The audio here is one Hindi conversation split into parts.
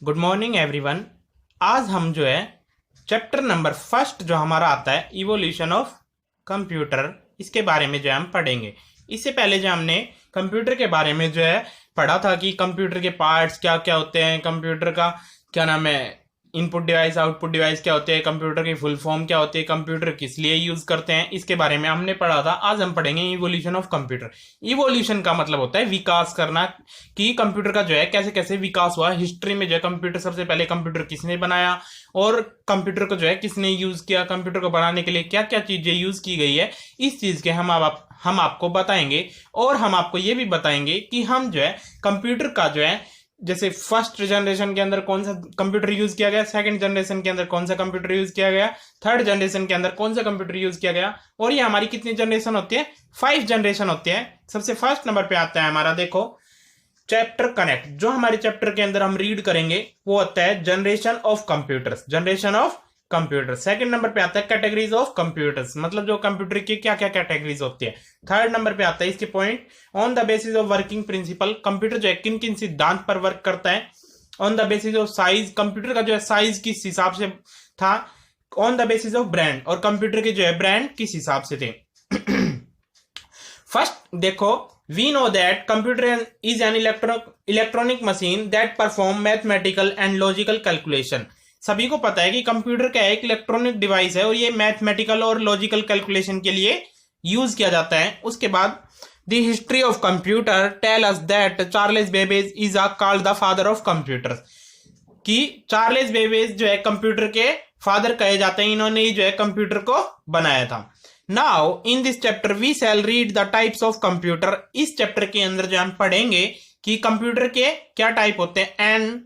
Good morning everyone. आज हम जो है चैप्टर नंबर फर्स्ट जो हमारा आता है इवोल्यूशन ऑफ कंप्यूटर, इसके बारे में जो है हम पढ़ेंगे। इससे पहले जो हमने कंप्यूटर के बारे में जो है पढ़ा था कि कंप्यूटर के पार्ट्स क्या क्या होते हैं, कंप्यूटर का क्या नाम है, इनपुट डिवाइस आउटपुट डिवाइस क्या होते हैं, कंप्यूटर की फुल फॉर्म क्या होती है, कंप्यूटर किस लिए यूज करते हैं, इसके बारे में हमने पढ़ा था। आज हम पढ़ेंगे इवोल्यूशन ऑफ कंप्यूटर। इवोल्यूशन का मतलब होता है विकास करना, कि कंप्यूटर का जो है कैसे कैसे विकास हुआ हिस्ट्री में। जो है कंप्यूटर, सबसे पहले कंप्यूटर किसने बनाया और कंप्यूटर को जो है किसने यूज किया, कंप्यूटर को बनाने के लिए क्या क्या चीजें यूज की गई है, इस चीज के हम आपको बताएंगे। और हम आपको ये भी बताएंगे कि हम जो है कंप्यूटर का जो है, जैसे फर्स्ट जनरेशन के अंदर कौन सा कंप्यूटर यूज किया गया, सेकंड जनरेशन के अंदर कौन सा कंप्यूटर यूज किया गया, थर्ड जनरेशन के अंदर कौन सा कंप्यूटर यूज किया गया, और ये हमारी कितनी जनरेशन होती है, 5 जनरेशन होती है। सबसे फर्स्ट नंबर पे आता है हमारा, देखो, चैप्टर कनेक्ट। जो हमारे चैप्टर के अंदर हम रीड करेंगे वो होता है generation of computers, generation of computer. Second number पे आता है कैटेगरीज ऑफ कंप्यूटर्स, मतलब जो कंप्यूटर की क्या क्या कैटेगरीज होती है। थर्ड नंबर पे आता है इसके point, on the basis of working principle, computer जो है किन किन सिद्धांत पर वर्क करता है। On the basis of size, computer का जो है साइज किस हिसाब से था। On the basis of brand, और कंप्यूटर के जो है ब्रांड किस हिसाब से थे। फर्स्ट देखो, we know that computer is an electronic machine that perform mathematical and logical calculation. सभी को पता है कि कंप्यूटर क्या है, एक इलेक्ट्रॉनिक डिवाइस है और ये मैथमेटिकल और लॉजिकल कैलकुलेशन के लिए यूज किया जाता है। उसके बाद the history of computer tell us that Charles Babbage is called the father of computer, कि चार्ल्स बेबेज जो है कंप्यूटर के फादर कहे जाते हैं, इन्होंने ही जो है कंप्यूटर को बनाया था। Now in this chapter we shall read the types of computer. इस चैप्टर के अंदर जो हम पढ़ेंगे कि कंप्यूटर के क्या टाइप होते हैं, and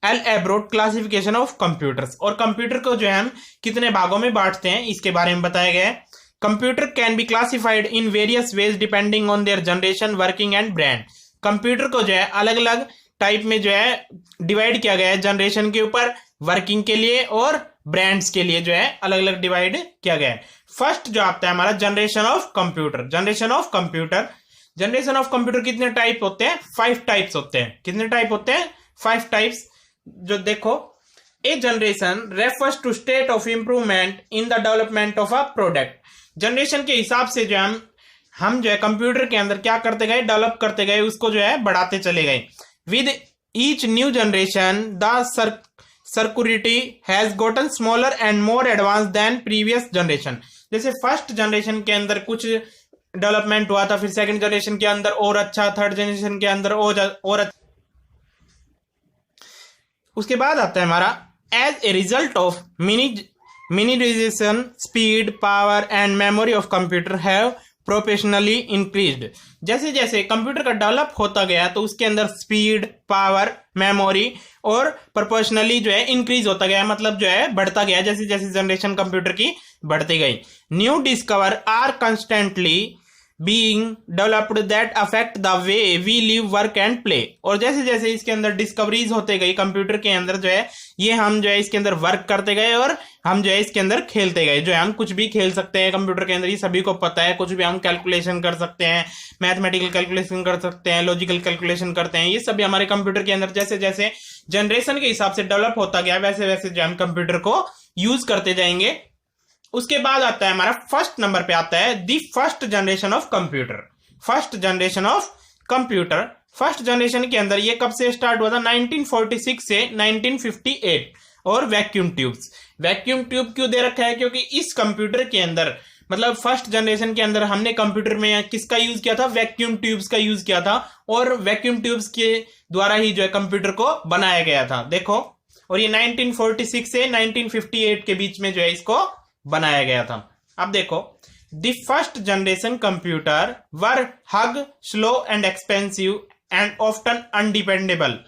elaborate classification of computers, और कंप्यूटर को जो है हम कितने भागों में बांटते हैं इसके बारे में बताया गया है। Computer can be classified in various ways depending on their generation, working and brand. Computer को जो है अलग अलग टाइप में जो है डिवाइड किया गया है, जनरेशन के ऊपर, वर्किंग के लिए और ब्रांड्स के लिए जो है अलग अलग डिवाइड किया गया है। फर्स्ट जो आता है हमारा generation of computer. Generation of computer, generation of computer कितने टाइप होते हैं, 5 टाइप्स होते हैं। कितने टाइप होते हैं, 5 टाइप्स। जो देखो, a generation refers to state of improvement in the development of a product. Generation के हिसाब से जो हम जो है कंप्यूटर के अंदर क्या करते गए, डेवलप करते गए, उसको जो है बढ़ाते चले गए। With each new generation the circuitry has gotten smaller and more advance than previous generation. जैसे फर्स्ट जनरेशन के अंदर कुछ डेवलपमेंट हुआ था, फिर सेकंड जनरेशन के अंदर और अच्छा, थर्ड जनरेशन के अंदर और अच्छा। उसके बाद आता है हमारा, as a result of minimization speed, power and memory of computer have proportionally increased. जैसे जैसे कंप्यूटर का डेवलप होता गया तो उसके अंदर स्पीड, पावर, मेमोरी और प्रोपोर्शनली जो है इंक्रीज होता गया, मतलब जो है बढ़ता गया जैसे जैसे जनरेशन कंप्यूटर की बढ़ती गई। New discover are constantly being developed that affect the way we live, work and play। और जैसे जैसे इसके अंदर डिस्कवरीज होते गई कंप्यूटर के अंदर जो है, ये हम जो है इसके अंदर वर्क करते गए और हम जो है इसके अंदर खेलते गए। जो है हम कुछ भी खेल सकते हैं कंप्यूटर के अंदर, ये सभी को पता है। कुछ भी हम कैलकुलेशन कर सकते हैं, मैथमेटिकल कैलकुलेशन कर सकते हैं, लॉजिकल कैलकुलेशन करते हैं, ये सभी हमारे कंप्यूटर के अंदर जैसे जैसे जनरेशन के हिसाब से डेवलप होता गया वैसे वैसे जो हम कंप्यूटर को यूज करते जाएंगे। उसके बाद आता है हमारा, फर्स्ट नंबर पे आता है the first generation of computer. First generation of computer, first generation के अंदर ये कब से स्टार्ट हुआ था, 1946 से 1958। और वैक्यूम ट्यूब्स, वैक्यूम ट्यूब क्यों दे रखा है, क्योंकि इस कंप्यूटर के अंदर, मतलब फर्स्ट जनरेशन के अंदर हमने कंप्यूटर में किसका यूज किया था, वैक्यूम ट्यूब्स का यूज किया था, और वैक्यूम ट्यूब्स के द्वारा ही जो है कंप्यूटर को बनाया गया था। देखो, और ये 1946 से 1958 के बीच में जो है इसको बनाया गया था। अब देखो, the first generation computer were huge, slow and expensive and often undependable.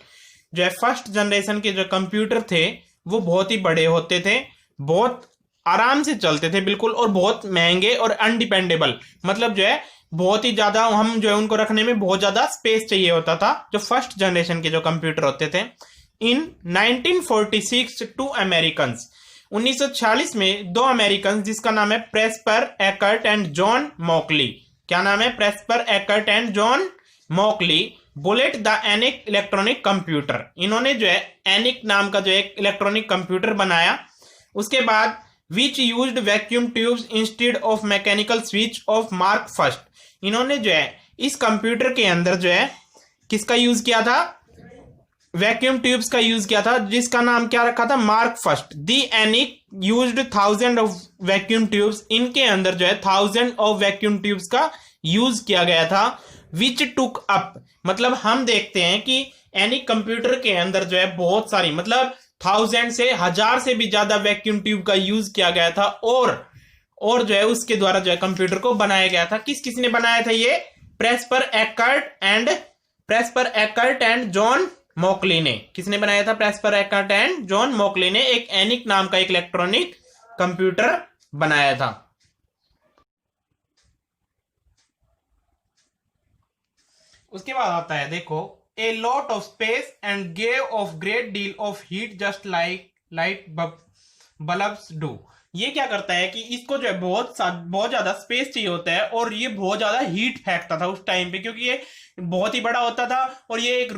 जो है फर्स्ट जनरेशन के जो कंप्यूटर थे वो बहुत ही बड़े होते थे, बहुत आराम से चलते थे बिल्कुल, और बहुत महंगे और अनडिपेंडेबल, मतलब जो है बहुत ही ज्यादा हम जो है उनको रखने में बहुत ज्यादा स्पेस चाहिए होता था, जो फर्स्ट जनरेशन के जो कंप्यूटर होते थे। इन 1946 टू अमेरिकन्स, 1946 में 2 अमेरिकन जिसका नाम है Presper Eckert and John Mauchly. क्या नाम है, Presper Eckert and John Mauchly. Built the ENIAC electronic computer, इन्होंने जो है एनिक नाम का जो एक इलेक्ट्रॉनिक कंप्यूटर बनाया। उसके बाद which used vacuum tubes instead of mechanical switch of Mark first, इन्होंने जो है इस कंप्यूटर के अंदर जो है किसका यूज किया था, वैक्यूम ट्यूब्स का यूज किया था, जिसका नाम क्या रखा था, Mark first. The ENIAC used 1000 of vacuum tubes, इनके अंदर जो है 1000 ऑफ वैक्यूम ट्यूब्स का यूज किया गया था। विच टुक अप, मतलब हम देखते हैं कि एनिक कंप्यूटर के अंदर जो है बहुत सारी, मतलब 1000 से 1000 से भी ज्यादा वैक्यूम ट्यूब का यूज किया गया था, और जो है उसके द्वारा जो है कंप्यूटर को बनाया गया था। किस किसने बनाया था ये, प्रेस्पर एकर्ट एंड जॉन मोकली ने, किसने बनाया था, प्रेस्पर एकर्ट एंड जॉन मोकली ने एक एनिक नाम का एक इलेक्ट्रॉनिक कंप्यूटर बनाया था। उसके बाद आता है देखो, a lot of space and gave of great deal of heat just like light bulbs do, ये क्या करता है कि इसको जो है बहुत ज्यादा स्पेस चाहिए होता है, और ये बहुत ज्यादा हीट फेंकता था उस टाइम पे, क्योंकि ये बहुत ही बड़ा होता था और ये एक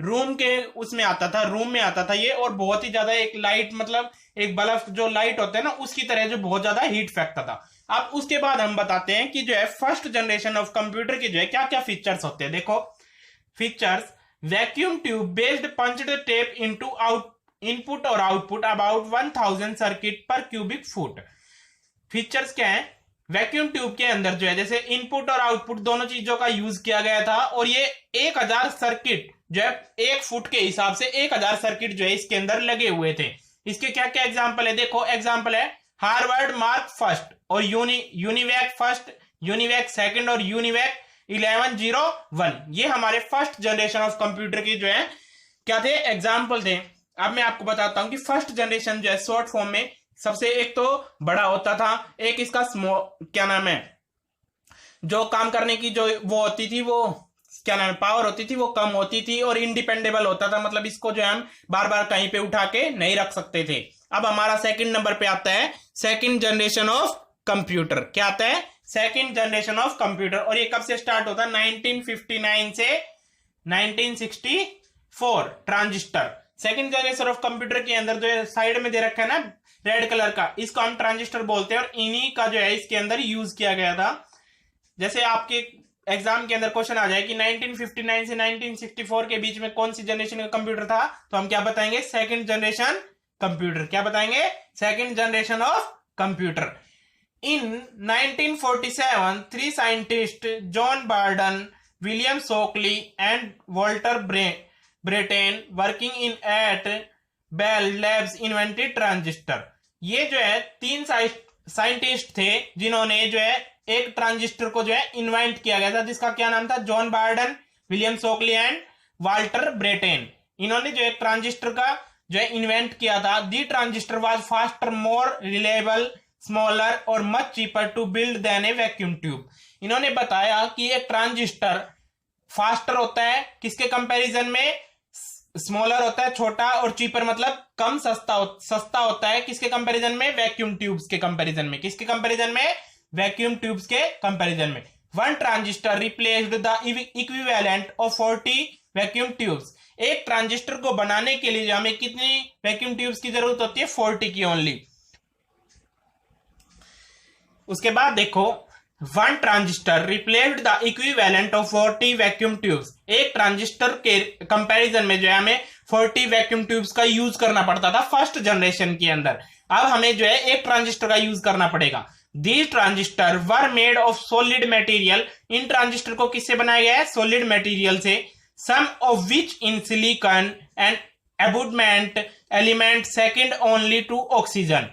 रूम के उसमें आता था, रूम में आता था ये, और बहुत ही ज्यादा एक लाइट, मतलब एक बल्ब जो लाइट होता है ना उसकी तरह जो बहुत ज्यादा हीट फेंकता था। अब उसके बाद हम बताते हैं कि जो है फर्स्ट जनरेशन ऑफ कंप्यूटर के जो है क्या क्या फीचर्स होते हैं। देखो features, vacuum tube based punched tape into input और आउटपुट अबाउट 1000 सर्किट पर क्यूबिक फुट। फीचर्स क्या है, वैक्यूम ट्यूब के अंदर जो है जैसे इनपुट और आउटपुट दोनों चीजों का यूज किया गया था, और ये 1000 सर्किट जो है 1 फुट के हिसाब से 1000 सर्किट जो है इसके अंदर लगे हुए थे। इसके क्या क्या एग्जाम्पल है, देखो एग्जाम्पल है हार्वर्ड मार्क फर्स्ट और यूनिवैक फर्स्ट, यूनिवैक सेकंड और यूनिवैक 1101, ये हमारे फर्स्ट जनरेशन ऑफ कंप्यूटर की जो है क्या थे, एग्जाम्पल थे। अब मैं आपको बताता हूं कि फर्स्ट जनरेशन जो है शॉर्ट फॉर्म में सबसे एक तो बड़ा होता था, एक इसका क्या नाम है, जो काम करने की जो वो होती थी, वो क्या नाम है, पावर होती थी, वो कम होती थी, और इंडिपेंडेबल होता था, मतलब इसको जो है हम बार बार कहीं पे उठा के नहीं रख सकते थे। अब हमारा सेकंड नंबर पे आता है सेकंड जनरेशन ऑफ कंप्यूटर, क्या आता है, सेकंड जनरेशन ऑफ कंप्यूटर, और ये कब से स्टार्ट होता है, 1959 से 1964। Transistor, second generation of computer के अंदर जो है साइड में दे रखा है ना रेड कलर का, इसको हम ट्रांजिस्टर बोलते हैं, और इन्हीं का जो है इसके अंदर यूज किया गया था। जैसे आपके एग्जाम के अंदर क्वेश्चन आ जाए कि 1959 से 1964 के बीच में कौन सी जनरेशन का कंप्यूटर था, तो हम क्या बताएंगे, सेकंड जनरेशन कंप्यूटर। क्या बताएंगे, second generation of computer. In 1947 3 scientist John Bardeen, William Shockley and Walter Brattain working in at Bell Labs invented transistor. ये जो है 3 साइंटिस्ट थे जिन्होंने जो है एक ट्रांजिस्टर को जो है इन्वेंट किया गया था, जिसका क्या नाम था, John Bardeen, William Shockley and Walter Bretton. इन्होंने जो एक ट्रांजिस्टर का जो है इन्वेंट किया था। The transistor was faster, more reliable, smaller और much cheaper to build than a vacuum tube. इन्होंने बताया कि एक ट्रांजिस्टर फास्टर होता है किसके कंपैरिजन में, स्मॉलर होता है छोटा, और चीपर मतलब कम सस्ता होता है किसके कंपैरिजन में, वैक्यूम ट्यूब्स के कंपैरिजन में। किसके कंपैरिजन में, वैक्यूम ट्यूब्स के कंपैरिजन में। One transistor replaced the equivalent of 40 vacuum tubes. एक ट्रांजिस्टर को बनाने के लिए हमें कितनी वैक्यूम ट्यूब्स की जरूरत होती है, 40 की ओनली। उसके बाद देखो, one transistor replaced the equivalent of 40 vacuum tubes. एक ट्रांजिस्टर के कंपैरिजन में जो है हमें 40 वैक्यूम ट्यूब्स का यूज करना पड़ता था फर्स्ट जनरेशन के अंदर। अब हमें जो है एक ट्रांजिस्टर का यूज करना पड़ेगा। These transistor were made of solid material. इन ट्रांजिस्टर को किससे बनाया गया है, सॉलिड मटेरियल से। Some of which in silicon and abundant element second only to oxygen,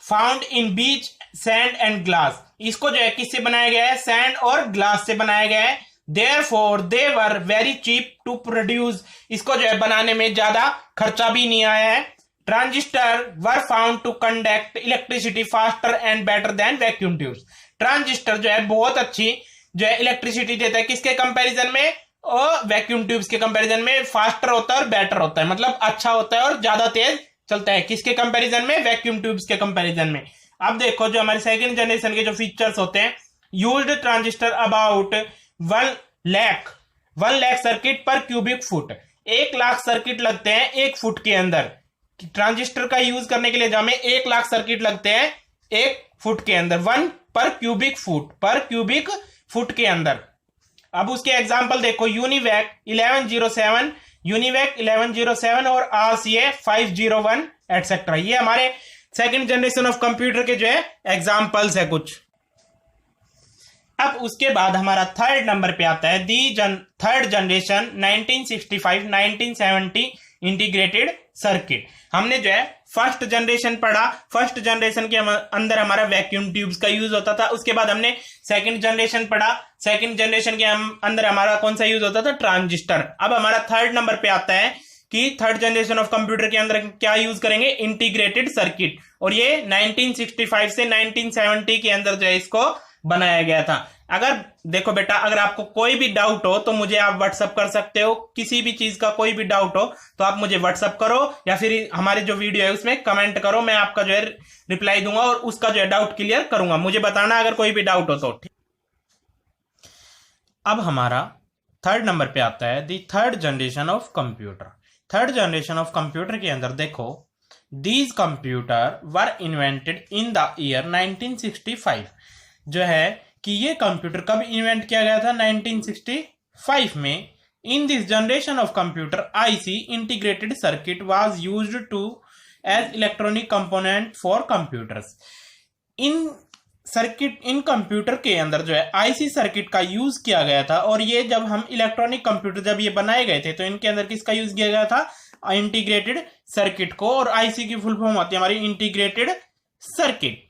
found in beach, sand and glass. इसको जो है किससे बनाया गया है, सैंड और ग्लास से बनाया गया है। Therefore they were very cheap to produce। इसको जो है बनाने में ज्यादा खर्चा भी नहीं आया है। Transistor were found to conduct electricity faster and better than vacuum tubes. Transistor जो है बहुत अच्छी जो है इलेक्ट्रिसिटी देता है किसके कंपैरिजन में, और वैक्यूम ट्यूब्स के कंपैरिजन में फास्टर होता है और बेटर होता है, मतलब अच्छा होता है और ज्यादा तेज चलता है। किसके कंपैरिजन में, वैक्यूम ट्यूब्स के कंपैरिजन में। अब देखो जो हमारे सेकंड जनरेशन के जो फीचर्स होते हैं, used transistor about 1 lakh 1 lakh circuit पर क्यूबिक फुट, 1 लाख सर्किट लगते हैं 1 फुट के अंदर। ट्रांजिस्टर का यूज करने के लिए हमें 1 लाख सर्किट लगते हैं 1 फुट के अंदर, 1 पर क्यूबिक फुट के अंदर। अब उसके एग्जाम्पल देखो, यूनिवैक 1107 और RCA 501 एटसेट्रा। ये हमारे सेकंड जनरेशन ऑफ कंप्यूटर के जो है एग्जाम्पल्स है कुछ। अब उसके बाद हमारा थर्ड नंबर पे आता है थर्ड जनरेशन 1965-1970 इंटीग्रेटेड सर्किट। हमने जो है फर्स्ट जनरेशन पढ़ा, फर्स्ट जनरेशन के अंदर हमारा वैक्यूम ट्यूब्स का यूज होता था। उसके बाद हमने सेकंड जनरेशन पढ़ा, सेकंड जनरेशन के अंदर हमारा कौन सा यूज होता था, ट्रांजिस्टर। अब हमारा थर्ड नंबर पे आता है कि थर्ड जनरेशन ऑफ कंप्यूटर के अंदर क्या यूज करेंगे, इंटीग्रेटेड सर्किट। और ये 1965 से 1970 के अंदर जो है इसको बनाया गया था। अगर देखो बेटा, अगर आपको कोई भी डाउट हो तो मुझे आप व्हाट्सअप कर सकते हो, किसी भी चीज का कोई भी डाउट हो तो आप मुझे व्हाट्सअप करो या फिर हमारे जो वीडियो है उसमें कमेंट करो, मैं आपका जो है रिप्लाई दूंगा और उसका जो है डाउट क्लियर करूंगा। मुझे बताना अगर कोई भी डाउट हो तो। अब हमारा थर्ड नंबर पे आता है दी third generation of computer. Third generation of computer के अंदर देखो, these computer were invented in the year 1965। जो है कि ये कंप्यूटर कब इन्वेंट किया गया था, 1965 में। In this generation of computer IC integrated circuit was used to as electronic component for computers. इन कंप्यूटर के अंदर जो है आईसी सर्किट का यूज किया गया था। और ये जब हम इलेक्ट्रॉनिक कंप्यूटर जब ये बनाए गए थे तो इनके अंदर किसका यूज किया गया था, इंटीग्रेटेड सर्किट को। और आईसी की फुल फॉर्म होती है हमारी integrated circuit.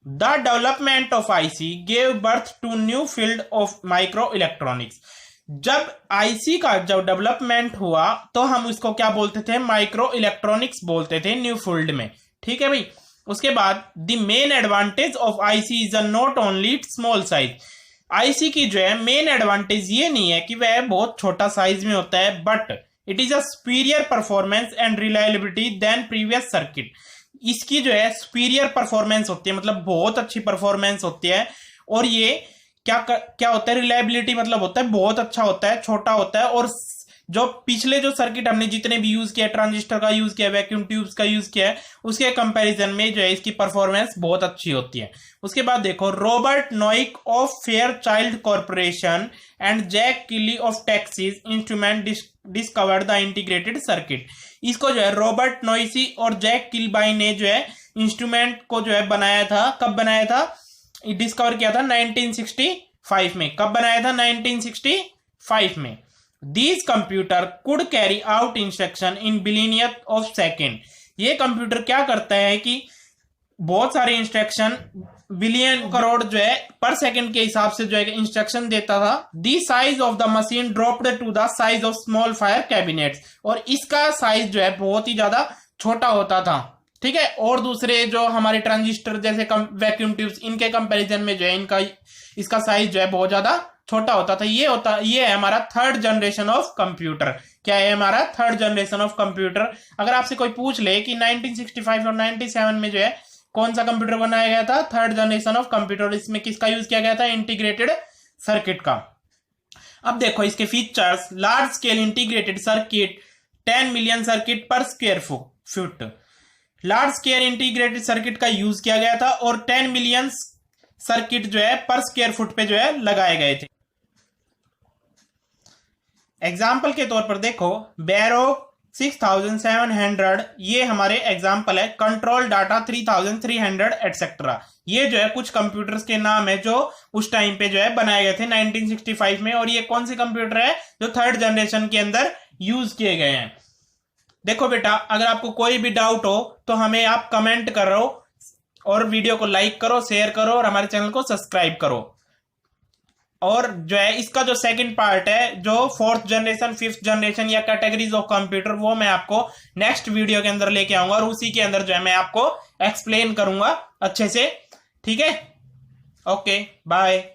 The development of IC gave birth to new field of micro electronics. जब आईसी का जब डेवलपमेंट हुआ तो हम उसको क्या बोलते थे, माइक्रो इलेक्ट्रॉनिक्स बोलते थे न्यू फील्ड में। ठीक है भाई। उसके बाद the main advantage of IC is not only small size. IC की जो है मेन एडवांटेज ये नहीं है कि वह बहुत छोटा साइज में होता है, but it is a superior performance and reliability than previous circuit. इसकी जो है सुपीरियर परफॉर्मेंस होती है, मतलब बहुत अच्छी परफॉर्मेंस होती है। और ये क्या होता है, रिलायबिलिटी मतलब होता है बहुत अच्छा होता है, छोटा होता है। और जो पिछले जो सर्किट हमने जितने भी यूज किया, ट्रांजिस्टर का यूज किया, वैक्यूम ट्यूब्स का यूज किया है, उसके कंपैरिजन में जो है इसकी परफॉर्मेंस बहुत अच्छी होती है। उसके बाद देखो, Robert Noyce of Fairchild Corporation and Jack Kilby of Texas Instrument discovered the integrated circuit. इसको जो है रॉबर्ट नॉइसी और जैक किलबाई ने जो है इंस्ट्रूमेंट को जो है बनाया था। कब बनाया था, डिस्कवर किया था 1965 में। कब बनाया था, 1965 में। These computer could carry out instruction in billionth of second। ये कंप्यूटर क्या करता है कि बहुत सारे इंस्ट्रक्शन बिलियन करोड़ जो है पर सेकंड के हिसाब से जो है इंस्ट्रक्शन देता था। The size of the machine dropped to the size of small fire cabinets। और इसका साइज जो है बहुत ही ज्यादा छोटा होता था। ठीक है। और दूसरे जो हमारे ट्रांजिस्टर जैसे वैक्यूम ट्यूब्स, इनके कंपैरिजन में जो है इसका साइज जो है बहुत ज्यादा छोटा होता था। ये है हमारा थर्ड जनरेशन ऑफ कंप्यूटर। क्या है हमारा थर्ड जनरेशन ऑफ कंप्यूटर। अगर आपसे कोई पूछ ले कि 1965 और 97 में जो है कौन सा कंप्यूटर बनाया गया था, थर्ड जनरेशन ऑफ कंप्यूटर, इसमें किसका यूज किया गया था, इंटीग्रेटेड सर्किट का। अब देखो इसके features, large scale integrated circuit, 10 million circuit per square foot. Large scale integrated circuit का यूज किया गया था और 10 मिलियन सर्किट जो है पर स्क्वायर फुट पे जो है लगाए गए थे। एग्जाम्पल के तौर पर देखो, बैरो 6700, ये हमारे एग्जाम्पल है। Control data 3300 etcetera. ये जो है कुछ कंप्यूटर्स के नाम है जो उस टाइम पे जो है बनाए गए थे 1965 में। और ये कौन से कंप्यूटर है जो थर्ड जनरेशन के अंदर यूज किए गए हैं। देखो बेटा, अगर आपको कोई भी डाउट हो तो हमें आप कमेंट करो और वीडियो को लाइक करो, शेयर करो और हमारे चैनल को सब्सक्राइब करो। और जो है इसका जो सेकंड पार्ट है, जो फोर्थ जनरेशन, फिफ्थ जनरेशन या कैटेगरीज ऑफ कंप्यूटर, वो मैं आपको नेक्स्ट वीडियो के अंदर लेके आऊंगा और उसी के अंदर जो है मैं आपको एक्सप्लेन करूंगा अच्छे से। ठीक है, ओके, बाय।